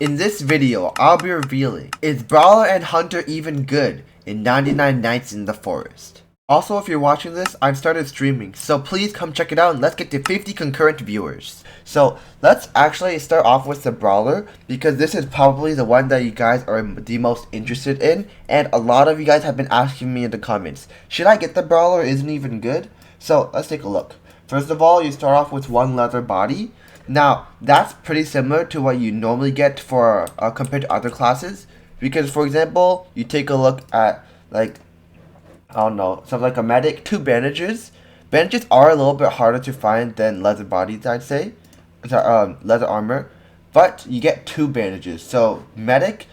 In this video, I'll be revealing, is Brawler and Hunter even good in 99 Nights in the Forest? Also, if you're watching this, I've started streaming, so please come check it out and let's get to 50 concurrent viewers. So, let's actually start off with the Brawler, because this is probably the one that you guys are the most interested in, and a lot of you guys have been asking me in the comments, should I get the Brawler, isn't it even good? So, let's take a look. First of all, you start off with one leather body. Now, that's pretty similar to what you normally get for compared to other classes. Because, for example, you take a look at, like, I don't know, something like a medic, 2 bandages. Bandages are a little bit harder to find than leather bodies, I'd say. Leather armor. But you get 2 bandages. So, medic,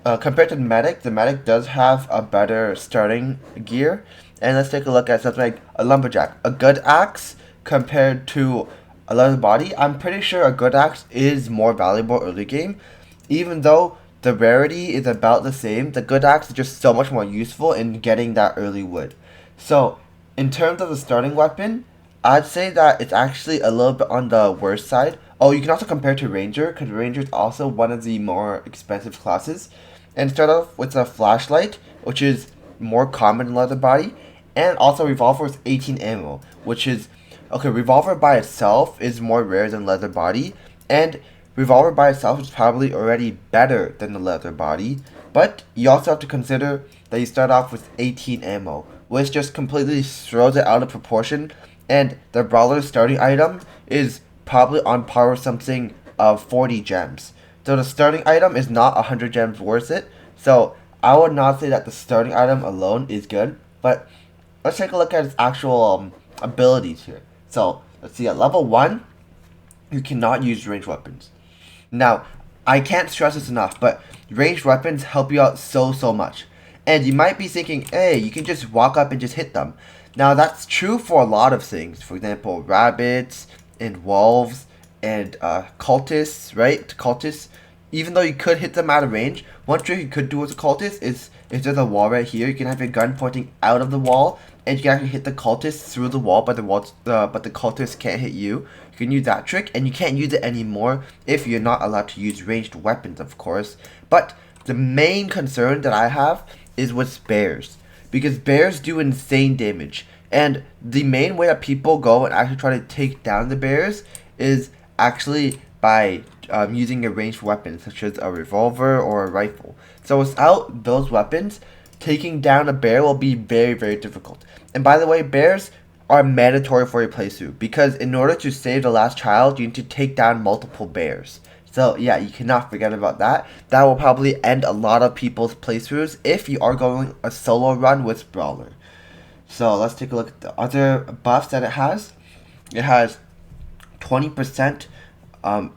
compared to the medic does have a better starting gear. And let's take a look at something like a lumberjack. A good axe compared to a leather body, I'm pretty sure a good axe is more valuable early game. Even though the rarity is about the same, the good axe is just so much more useful in getting that early wood. So, in terms of the starting weapon, I'd say that it's actually a little bit on the worst side. Oh, you can also compare to Ranger, because Ranger is also one of the more expensive classes. And start off with a flashlight, which is more common in leather body. And also Revolver with 18 ammo, which is... Okay, Revolver by itself is more rare than leather body, and Revolver by itself is probably already better than the leather body, but you also have to consider that you start off with 18 ammo, which just completely throws it out of proportion, and the Brawler's starting item is probably on par with something of 40 gems. So the starting item is not 100 gems worth it, so I would not say that the starting item alone is good, but let's take a look at its actual abilities here. So, let's see, at level 1, you cannot use ranged weapons. Now, I can't stress this enough, but ranged weapons help you out so much. And you might be thinking, hey, you can just walk up and just hit them. Now, that's true for a lot of things. For example, rabbits, and wolves, and cultists, right? Cultists, even though you could hit them out of range, one trick you could do with a cultist is, if there's a wall right here, you can have your gun pointing out of the wall, and you can actually hit the cultist through the wall, but the cultist can't hit you. You can use that trick, and you can't use it anymore if you're not allowed to use ranged weapons, of course. But the main concern that I have is with bears, because bears do insane damage, and the main way that people go and actually try to take down the bears is actually by using a ranged weapon, such as a revolver or a rifle. So without those weapons, taking down a bear will be very difficult. And by the way, bears are mandatory for your playthrough, because in order to save the last child, you need to take down multiple bears. So yeah, you cannot forget about that. That will probably end a lot of people's playthroughs if you are going a solo run with Brawler. So let's take a look at the other buffs that it has. It has 20%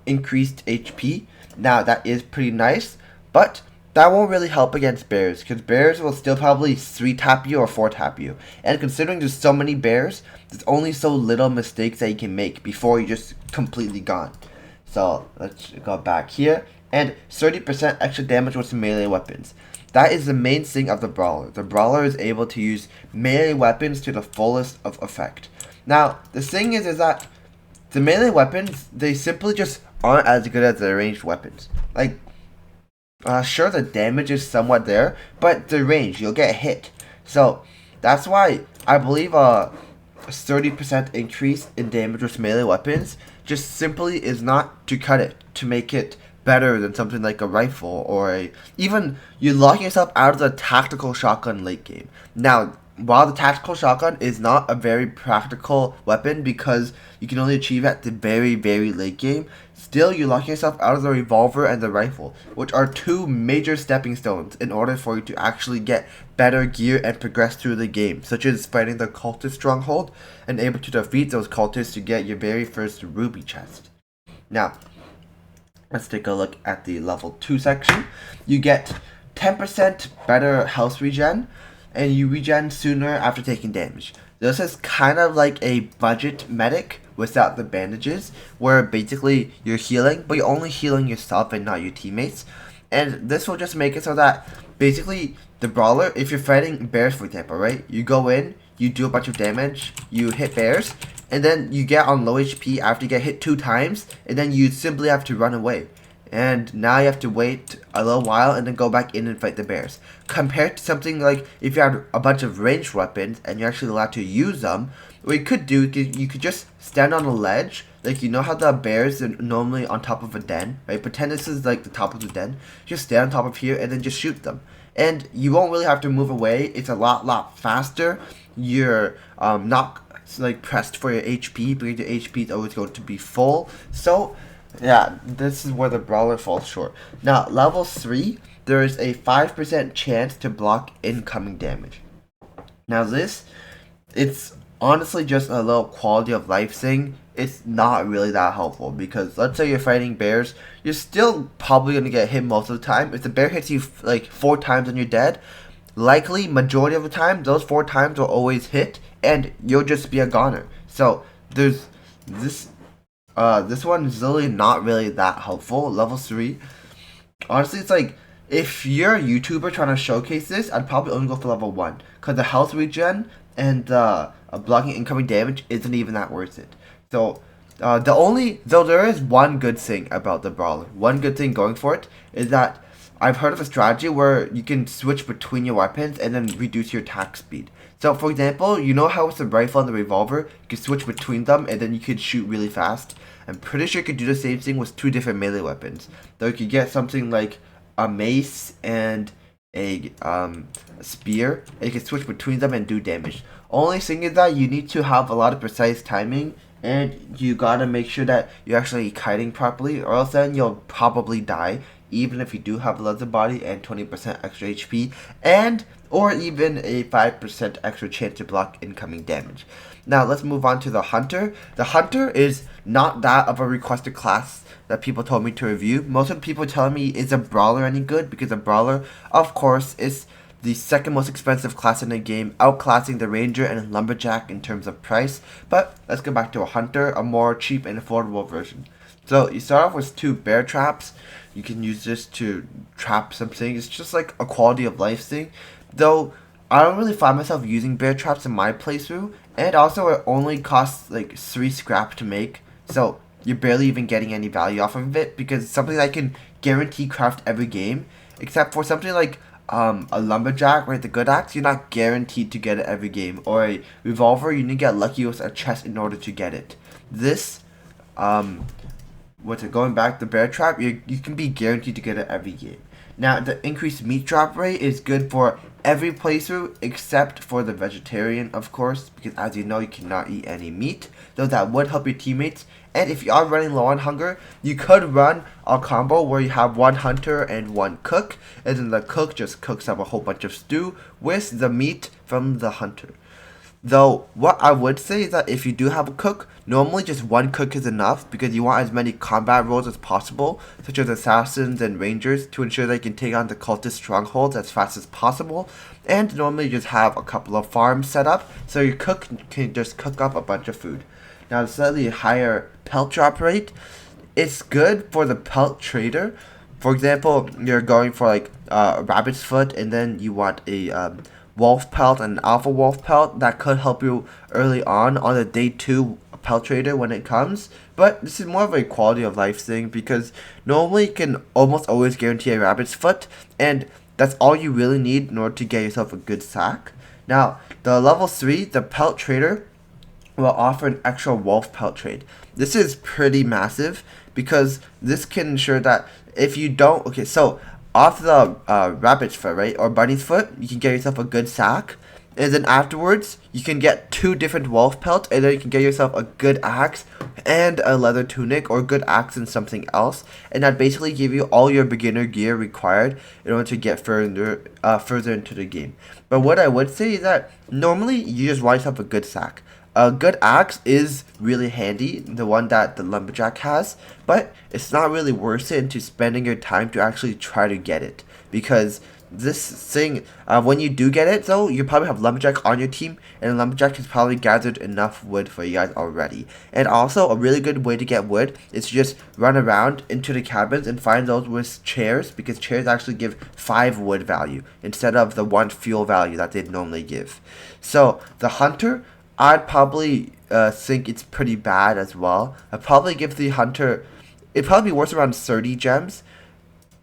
increased HP. Now that is pretty nice, but that won't really help against bears, because bears will still probably 3-tap you or 4-tap you. And considering there's so many bears, there's only so little mistakes that you can make before you're just completely gone. So let's go back here. And 30% extra damage with melee weapons. That is the main thing of the Brawler. The Brawler is able to use melee weapons to the fullest of effect. Now, the thing is that the melee weapons, they simply just aren't as good as the ranged weapons. Like, sure, the damage is somewhat there, but the range, you'll get hit. So, that's why I believe a 30% increase in damage with melee weapons just simply is not to cut it, to make it better than something like a rifle or even you're locking yourself out of the tactical shotgun late game. Now, while the tactical shotgun is not a very practical weapon because you can only achieve it at the very late game, still you're locking yourself out of the revolver and the rifle, which are 2 major stepping stones in order for you to actually get better gear and progress through the game, such as fighting the cultist stronghold and able to defeat those cultists to get your very first ruby chest. Now, let's take a look at the level 2 section. You get 10% better health regen, and you regen sooner after taking damage. This is kind of like a budget medic without the bandages, where basically you're healing, but you're only healing yourself and not your teammates. And this will just make it so that basically the Brawler, if you're fighting bears for example, right? You go in, you do a bunch of damage, you hit bears, and then you get on low HP after you get hit 2 times, and then you simply have to run away. and now you have to wait a little while and then go back in and fight the bears. Compared to something like if you had a bunch of ranged weapons and you're actually allowed to use them, what you could do, you could just stand on a ledge, like you know how the bears are normally on top of a den, right? Pretend this is like the top of the den. Just stand on top of here and then just shoot them. And you won't really have to move away. It's a lot faster. You're not like pressed for your HP because your HP is always going to be full. So yeah, this is where the Brawler falls short. Now, level 3, there is a 5% chance to block incoming damage. Now this, it's honestly just a little quality of life thing. It's not really that helpful because let's say you're fighting bears, you're still probably going to get hit most of the time. If the bear hits you like 4 times and you're dead, likely majority of the time, those 4 times will always hit and you'll just be a goner. So there's this one is literally not really that helpful. Level 3. Honestly, it's like, if you're a YouTuber trying to showcase this, I'd probably only go for level 1. Because the health regen and blocking incoming damage isn't even that worth it. So, though there is one good thing about the Brawler. One good thing going for it is that I've heard of a strategy where you can switch between your weapons and then reduce your attack speed. So, for example, you know how with the rifle and the revolver, you can switch between them and then you could shoot really fast? I'm pretty sure you could do the same thing with 2 different melee weapons. Though you could get something like a mace and a spear, and you can switch between them and do damage. Only thing is that you need to have a lot of precise timing, and you gotta make sure that you're actually kiting properly, or else then you'll probably die, even if you do have a leather body and 20% extra HP, and or even a 5% extra chance to block incoming damage. Now let's move on to the Hunter. The Hunter is not that of a requested class that people told me to review. Most of the people telling me, is a Brawler any good? Because a Brawler, of course, is the second most expensive class in the game, outclassing the Ranger and Lumberjack in terms of price. But let's go back to a Hunter, a more cheap and affordable version. So you start off with 2 bear traps. You can use this to trap something. It's just like a quality of life thing. Though I don't really find myself using bear traps in my playthrough, and also it only costs like 3 scrap to make, so you're barely even getting any value off of it because it's something that I can guarantee craft every game, except for something like a lumberjack, right, the good axe, you're not guaranteed to get it every game, or a revolver, you need to get lucky with a chest in order to get it. This, going back, the bear trap, you can be guaranteed to get it every game. Now, the increased meat drop rate is good for every playthrough except for the vegetarian, of course, because as you know, you cannot eat any meat, though that would help your teammates. And if you are running low on hunger, you could run a combo where you have 1 hunter and 1 cook, and then the cook just cooks up a whole bunch of stew with the meat from the hunter. Though, what I would say is that if you do have a cook, normally just 1 cook is enough because you want as many combat roles as possible, such as assassins and rangers, to ensure they can take on the cultist strongholds as fast as possible, and normally just have a couple of farms set up so your cook can just cook up a bunch of food. Now, the slightly higher pelt drop rate, it's good for the pelt trader. For example, you're going for like a rabbit's foot and then you want a wolf pelt and an alpha wolf pelt. That could help you early on the day 2 pelt trader when it comes, but this is more of a quality of life thing because normally you can almost always guarantee a rabbit's foot, and that's all you really need in order to get yourself a good sack. Now, the level 3, the pelt trader, will offer an extra wolf pelt trade. This is pretty massive because this can ensure that if you don't, okay, so off the rabbit's foot, right, or bunny's foot, you can get yourself a good sack, and then afterwards you can get 2 different wolf pelts, and then you can get yourself a good axe and a leather tunic, or good axe and something else, and that basically give you all your beginner gear required in order to get further into the game. But what I would say is that normally you just want yourself a good sack. A good axe is really handy, the one that the lumberjack has, but it's not really worth it into spending your time to actually try to get it, because this thing, when you do get it though, you probably have lumberjack on your team, and the lumberjack has probably gathered enough wood for you guys already. And also, a really good way to get wood is to just run around into the cabins and find those with chairs, because chairs actually give 5 wood value instead of the 1 fuel value that they'd normally give. So the hunter, I'd probably think it's pretty bad as well. I'd probably give the hunter it'd probably be worth around 30 gems.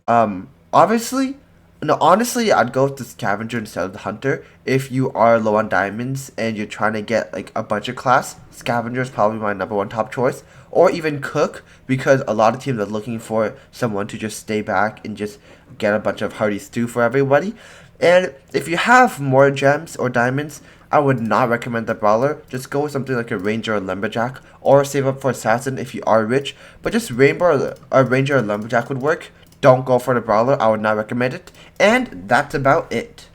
Obviously, no, honestly, I'd go with the scavenger instead of the hunter. If you are low on diamonds and you're trying to get like a budget class, scavenger is probably my number one top choice. Or even cook, because a lot of teams are looking for someone to just stay back and just get a bunch of hearty stew for everybody. And if you have more gems or diamonds, I would not recommend the brawler. Just go with something like a ranger or lumberjack, or save up for assassin if you are rich. But just a ranger or lumberjack would work. Don't go for the brawler. I would not recommend it. And that's about it.